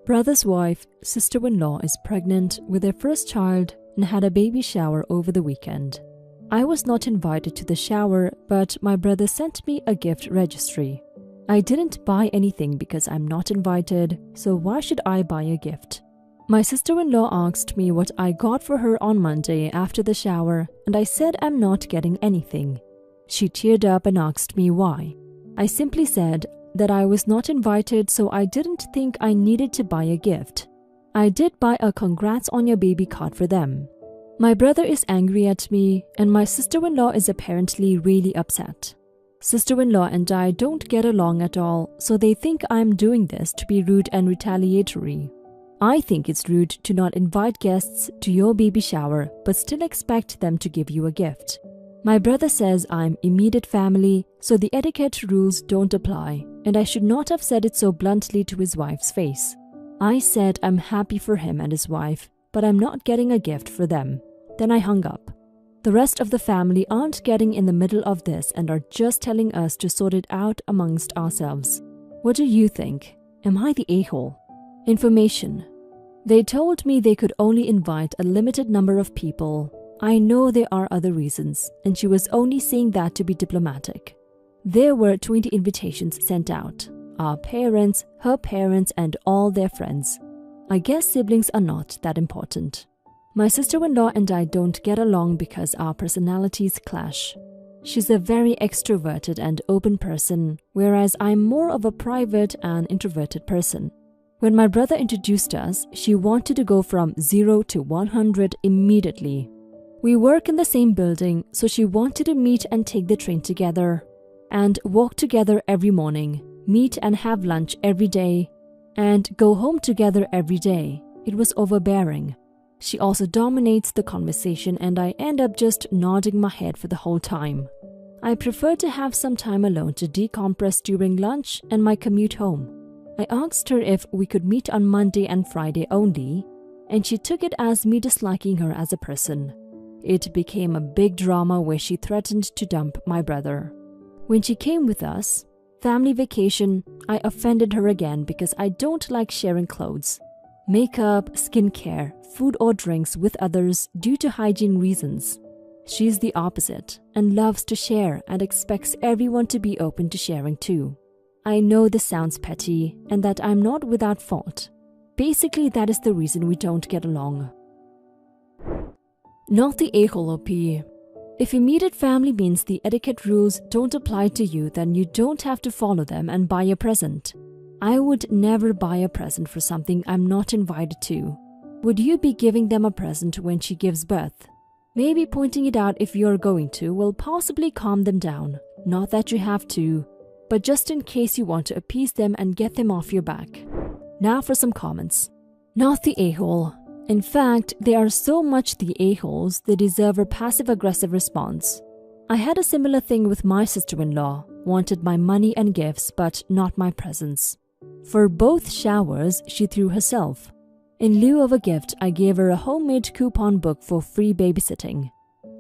Brother's wife, sister-in-law, is pregnant with their first child and had a baby shower over the weekend. I was not invited to the shower, but my brother sent me a gift registry. I didn't buy anything because I'm not invited, so why should I buy a gift? My sister-in-law asked me what I got for her on Monday after the shower, and I said I'm not getting anything. She teared up and asked me why. I simply said that I was not invited, so I didn't think I needed to buy a gift. I did buy a congrats on your baby card for them. My brother is angry at me, and my sister-in-law is apparently really upset. Sister-in-law and I don't get along at all, so they think I'm doing this to be rude and retaliatory. I think it's rude to not invite guests to your baby shower but still expect them to give you a gift. My brother says I'm immediate family, so the etiquette rules don't apply, and I should not have said it so bluntly to his wife's face. I said I'm happy for him and his wife, but I'm not getting a gift for them. Then I hung up. The rest of the family aren't getting in the middle of this and are just telling us to sort it out amongst ourselves. What do you think? Am I the a-hole? Information. They told me they could only invite a limited number of people. I know there are other reasons, and she was only saying that to be diplomatic. There were 20 invitations sent out. Our parents, her parents, and all their friends. I guess siblings are not that important. My sister-in-law and I don't get along because our personalities clash. She's a very extroverted and open person, whereas I'm more of a private and introverted person. When my brother introduced us, she wanted to go from 0 to 100 immediately. We work in the same building, so she wanted to meet and take the train together, and walk together every morning, meet and have lunch every day, and go home together every day. It was overbearing. She also dominates the conversation, and I end up just nodding my head for the whole time. I prefer to have some time alone to decompress during lunch and my commute home. I asked her if we could meet on Monday and Friday only, and she took it as me disliking her as a person. It became a big drama where she threatened to dump my brother. When she came with us, family vacation, I offended her again because I don't like sharing clothes, makeup, skincare, food or drinks with others due to hygiene reasons. She's the opposite and loves to share and expects everyone to be open to sharing too. I know this sounds petty and that I'm not without fault. Basically, that is the reason we don't get along. Not the a-hole OP. If immediate family means the etiquette rules don't apply to you, then you don't have to follow them and buy a present. I would never buy a present for something I'm not invited to. Would you be giving them a present when she gives birth? Maybe pointing it out if you're going to will possibly calm them down. Not that you have to, but just in case you want to appease them and get them off your back. Now for some comments. Not the a-hole. In fact, they are so much the a-holes they deserve a passive-aggressive response. I had a similar thing with my sister-in-law, wanted my money and gifts but not my presents. For both showers, she threw herself. In lieu of a gift, I gave her a homemade coupon book for free babysitting.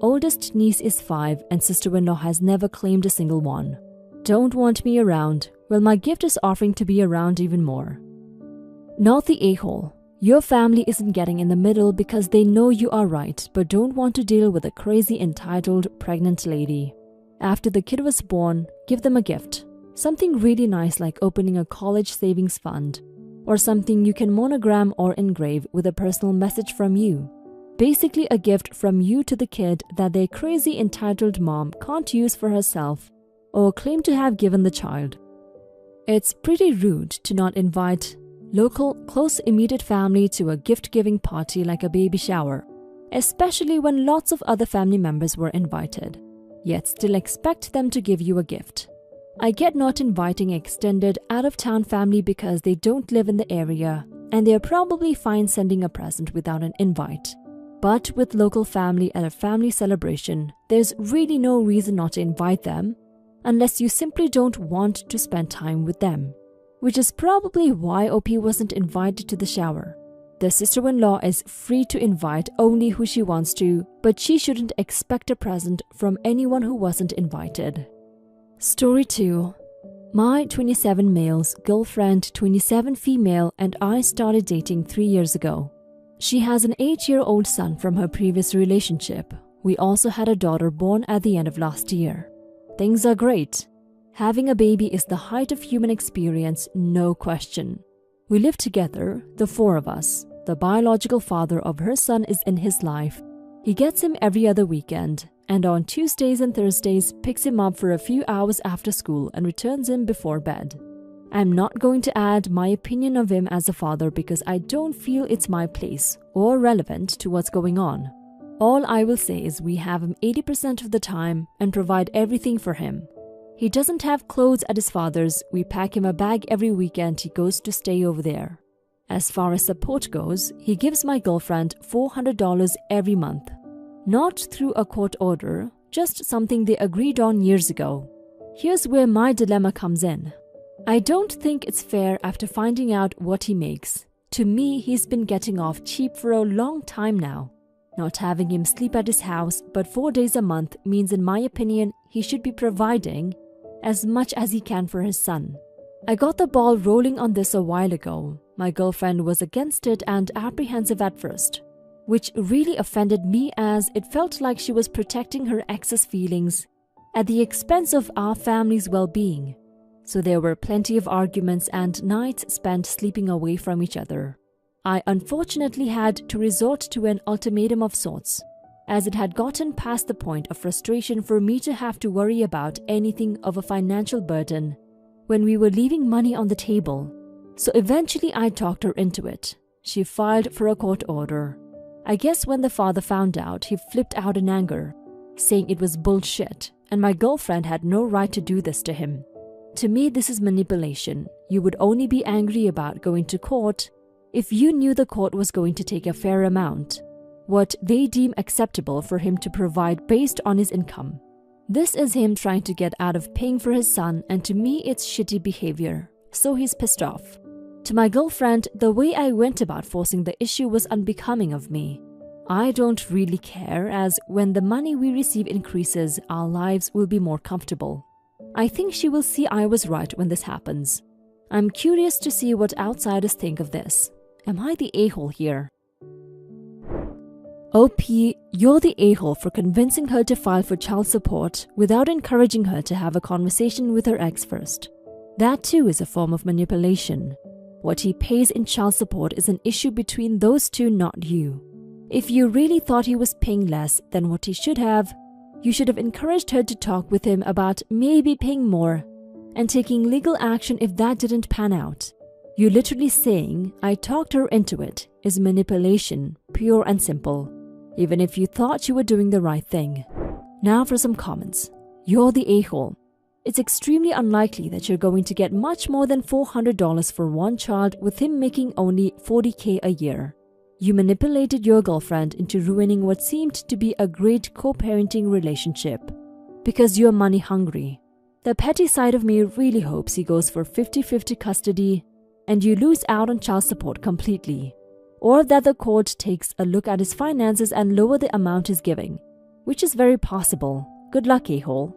Oldest niece is 5 and sister-in-law has never claimed a single one. Don't want me around? Well, my gift is offering to be around even more. Not the a-hole. Your family isn't getting in the middle because they know you are right but don't want to deal with a crazy entitled pregnant lady. After the kid was born, give them a gift. Something really nice like opening a college savings fund, or something you can monogram or engrave with a personal message from you. Basically a gift from you to the kid that their crazy entitled mom can't use for herself or claim to have given the child. It's pretty rude to not invite local, close immediate family to a gift-giving party like a baby shower, especially when lots of other family members were invited, yet still expect them to give you a gift. I get not inviting extended out-of-town family because they don't live in the area and they're probably fine sending a present without an invite. But with local family at a family celebration, there's really no reason not to invite them unless you simply don't want to spend time with them. Which is probably why OP wasn't invited to the shower. The sister-in-law is free to invite only who she wants to, but she shouldn't expect a present from anyone who wasn't invited. Story 2. My 27 male's girlfriend, 27 female, and I started dating 3 years ago. She has an 8-year-old son from her previous relationship. We also had a daughter born at the end of last year. Things are great. Having a baby is the height of human experience, no question. We live together, the 4 of us. The biological father of her son is in his life. He gets him every other weekend, and on Tuesdays and Thursdays picks him up for a few hours after school and returns him before bed. I'm not going to add my opinion of him as a father because I don't feel it's my place or relevant to what's going on. All I will say is we have him 80% of the time and provide everything for him. He doesn't have clothes at his father's. We pack him a bag every weekend he goes to stay over there. As far as support goes, he gives my girlfriend $400 every month. Not through a court order, just something they agreed on years ago. Here's where my dilemma comes in. I don't think it's fair after finding out what he makes. To me, he's been getting off cheap for a long time now. Not having him sleep at his house but 4 days a month means, in my opinion, he should be providing as much as he can for his son. I got the ball rolling on this a while ago. My girlfriend was against it and apprehensive at first, which really offended me as it felt like she was protecting her ex's feelings at the expense of our family's well-being. So there were plenty of arguments and nights spent sleeping away from each other. I unfortunately had to resort to an ultimatum of sorts, as it had gotten past the point of frustration for me to have to worry about anything of a financial burden when we were leaving money on the table. So eventually I talked her into it. She filed for a court order. I guess when the father found out, he flipped out in anger, saying it was bullshit and my girlfriend had no right to do this to him. To me, this is manipulation. You would only be angry about going to court if you knew the court was going to take a fair amount, what they deem acceptable for him to provide based on his income. This is him trying to get out of paying for his son, and to me it's shitty behavior, so he's pissed off. To my girlfriend, the way I went about forcing the issue was unbecoming of me. I don't really care, as when the money we receive increases, our lives will be more comfortable. I think she will see I was right when this happens. I'm curious to see what outsiders think of this. Am I the a-hole here? OP, you're the a-hole for convincing her to file for child support without encouraging her to have a conversation with her ex first. That too is a form of manipulation. What he pays in child support is an issue between those two, not you. If you really thought he was paying less than what he should have, you should have encouraged her to talk with him about maybe paying more and taking legal action if that didn't pan out. You literally saying, "I talked her into it," is manipulation, pure and simple, even if you thought you were doing the right thing. Now for some comments. You're the a-hole. It's extremely unlikely that you're going to get much more than $400 for one child with him making only $40K a year. You manipulated your girlfriend into ruining what seemed to be a great co-parenting relationship because you're money hungry. The petty side of me really hopes he goes for 50-50 custody and you lose out on child support completely, or that the court takes a look at his finances and lower the amount he's giving, which is very possible. Good luck, a-hole.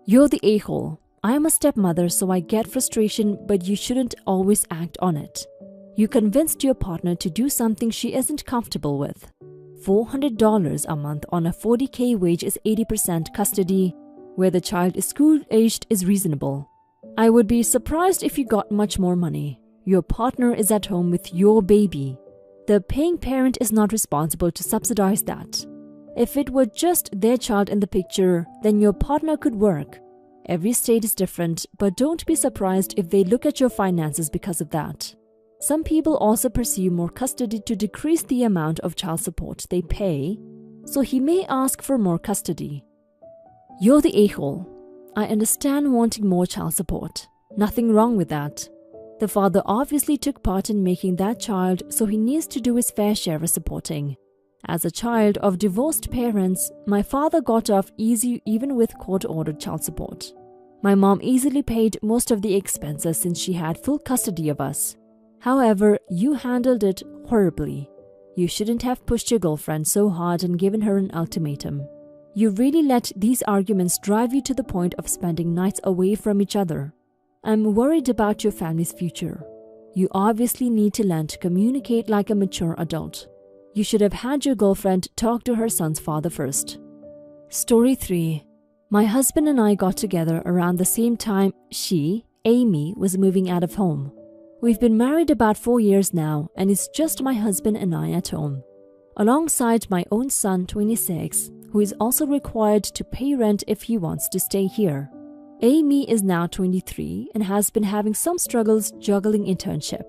You're the a-hole. I am a stepmother, so I get frustration, but you shouldn't always act on it. You convinced your partner to do something she isn't comfortable with. $400 a month on a $40K wage is 80% custody, where the child is school-aged is reasonable. I would be surprised if you got much more money. Your partner is at home with your baby. The paying parent is not responsible to subsidize that. If it were just their child in the picture, then your partner could work. Every state is different, but don't be surprised if they look at your finances because of that. Some people also pursue more custody to decrease the amount of child support they pay, so he may ask for more custody. You're the a-hole. I understand wanting more child support. Nothing wrong with that. The father obviously took part in making that child, so he needs to do his fair share of supporting. As a child of divorced parents, my father got off easy even with court-ordered child support. My mom easily paid most of the expenses since she had full custody of us. However, you handled it horribly. You shouldn't have pushed your girlfriend so hard and given her an ultimatum. You really let these arguments drive you to the point of spending nights away from each other. I'm worried about your family's future. You obviously need to learn to communicate like a mature adult. You should have had your girlfriend talk to her son's father first. Story 3. My husband and I got together around the same time she, Amy, was moving out of home. We've been married about 4 years now, and it's just my husband and I at home, alongside my own son, 26, who is also required to pay rent if he wants to stay here. Amy is now 23 and has been having some struggles juggling internship,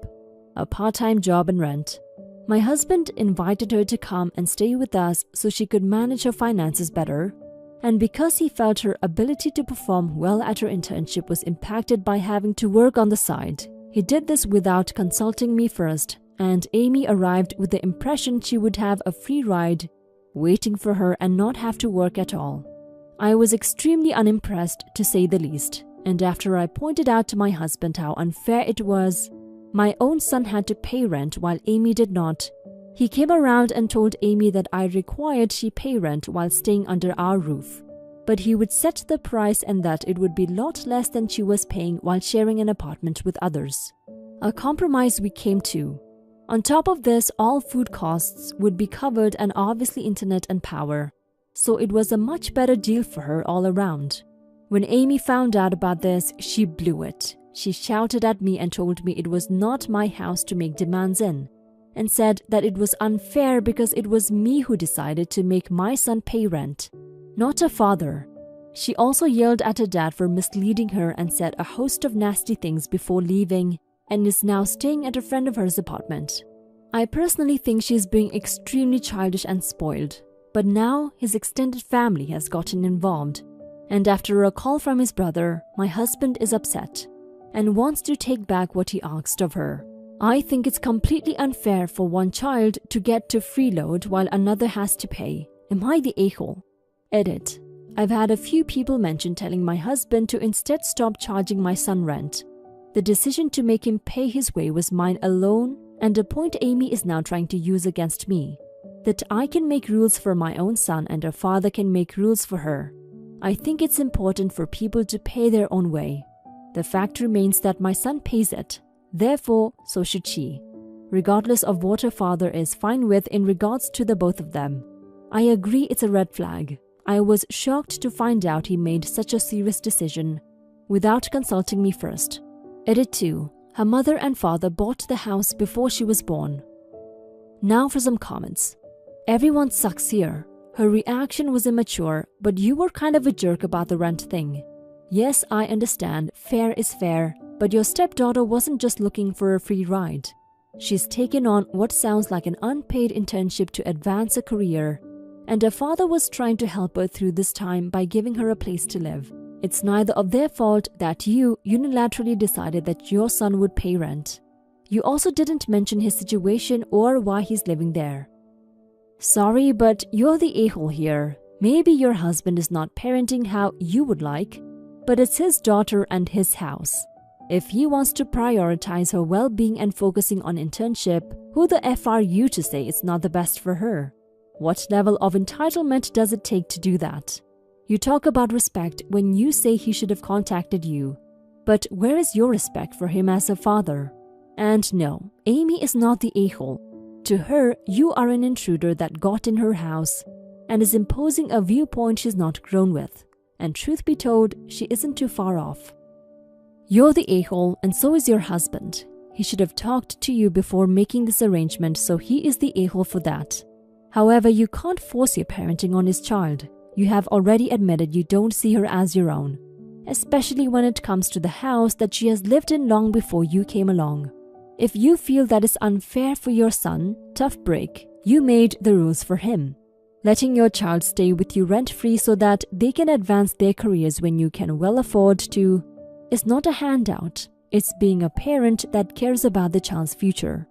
a part-time job and rent. My husband invited her to come and stay with us so she could manage her finances better, and because he felt her ability to perform well at her internship was impacted by having to work on the side, he did this without consulting me first, and Amy arrived with the impression she would have a free ride waiting for her and not have to work at all. I was extremely unimpressed, to say the least, and after I pointed out to my husband how unfair it was, my own son had to pay rent while Amy did not, he came around and told Amy that I required she pay rent while staying under our roof, but he would set the price and that it would be a lot less than she was paying while sharing an apartment with others. A compromise we came to. On top of this, all food costs would be covered and obviously internet and power, so it was a much better deal for her all around. When Amy found out about this, she blew it. She shouted at me and told me it was not my house to make demands in, and said that it was unfair because it was me who decided to make my son pay rent, not her father. She also yelled at her dad for misleading her and said a host of nasty things before leaving, and is now staying at a friend of hers' apartment. I personally think she is being extremely childish and spoiled, but now his extended family has gotten involved, and after a call from his brother, my husband is upset and wants to take back what he asked of her. I think it's completely unfair for one child to get to freeload while another has to pay. Am I the a-hole? Edit. I've had a few people mention telling my husband to instead stop charging my son rent. The decision to make him pay his way was mine alone, and a point Amy is now trying to use against me. That I can make rules for my own son and her father can make rules for her. I think it's important for people to pay their own way. The fact remains that my son pays it. Therefore, so should she, regardless of what her father is fine with in regards to the both of them. I agree it's a red flag. I was shocked to find out he made such a serious decision without consulting me first. Edit 2. Her mother and father bought the house before she was born. Now for some comments. Everyone sucks here. Her reaction was immature, but you were kind of a jerk about the rent thing. Yes, I understand, fair is fair, but your stepdaughter wasn't just looking for a free ride. She's taken on what sounds like an unpaid internship to advance her career, and her father was trying to help her through this time by giving her a place to live. It's neither of their fault that you unilaterally decided that your son would pay rent. You also didn't mention his situation or why he's living there. Sorry, but you're the a-hole here. Maybe your husband is not parenting how you would like, but it's his daughter and his house. If he wants to prioritize her well-being and focusing on internship, who the F are you to say it's not the best for her? What level of entitlement does it take to do that? You talk about respect when you say he should have contacted you, but where is your respect for him as a father? And no, Amy is not the a-hole. To her, you are an intruder that got in her house and is imposing a viewpoint she's not grown with. And truth be told, she isn't too far off. You're the a-hole and so is your husband. He should have talked to you before making this arrangement, so he is the a-hole for that. However, you can't force your parenting on his child. You have already admitted you don't see her as your own, especially when it comes to the house that she has lived in long before you came along. If you feel that is unfair for your son, tough break. You made the rules for him. Letting your child stay with you rent-free so that they can advance their careers when you can well afford to is not a handout. It's being a parent that cares about the child's future.